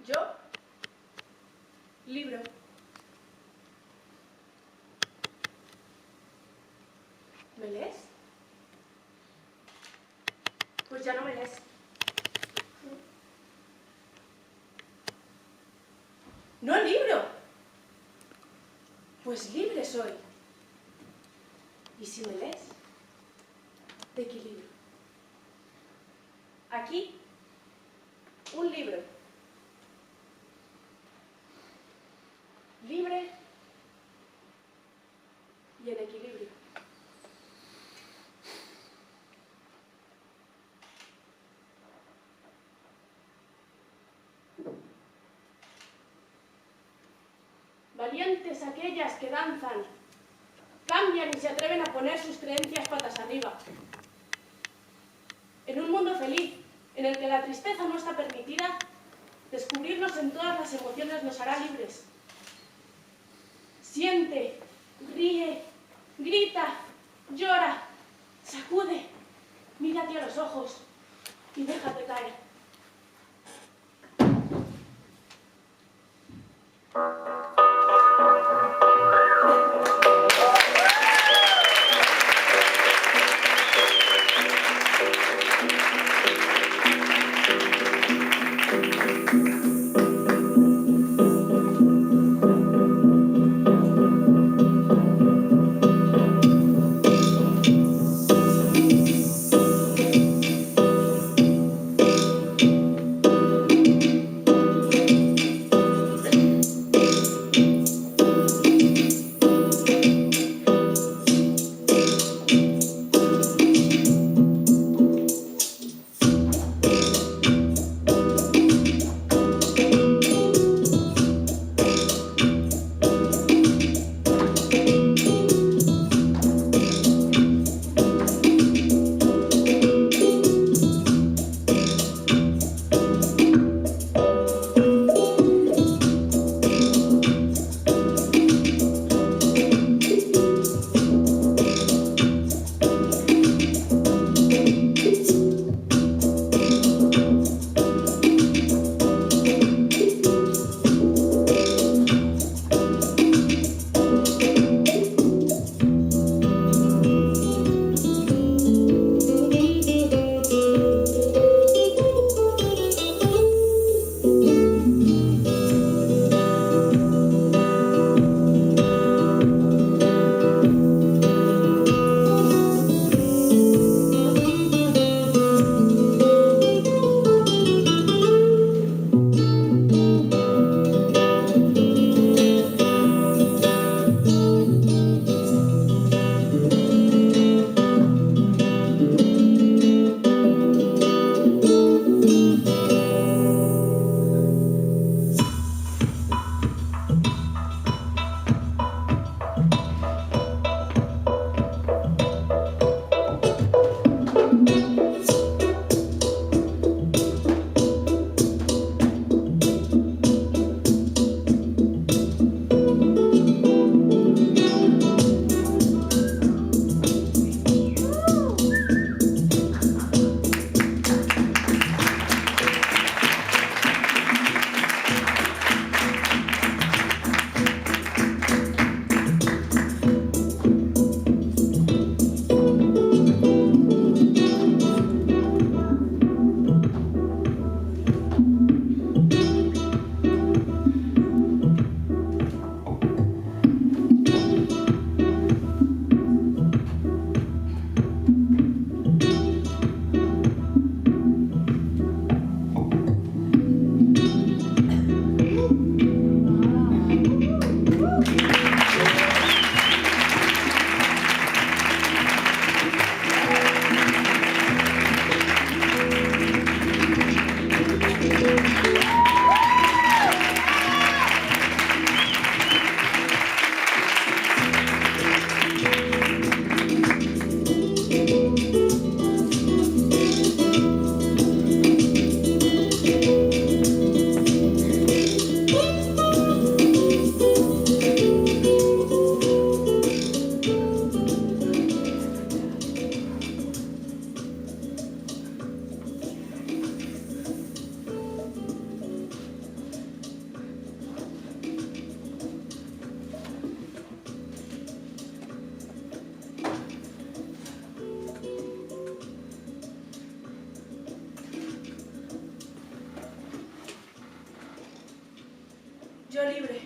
Yo, libro. ¿Me lees? Pues ya no me lees. No, libro. Pues libre soy. Y si me lees, de equilibrio. Aquí, un libro. Libre y en equilibrio. Valientes aquellas que danzan, cambian y se atreven a poner sus creencias patas arriba. En un mundo feliz, en el que la tristeza no está permitida, descubrirnos en todas las emociones nos hará libres. Siente, ríe, grita, llora, sacude, mírate a los ojos y déjate caer. yo libre,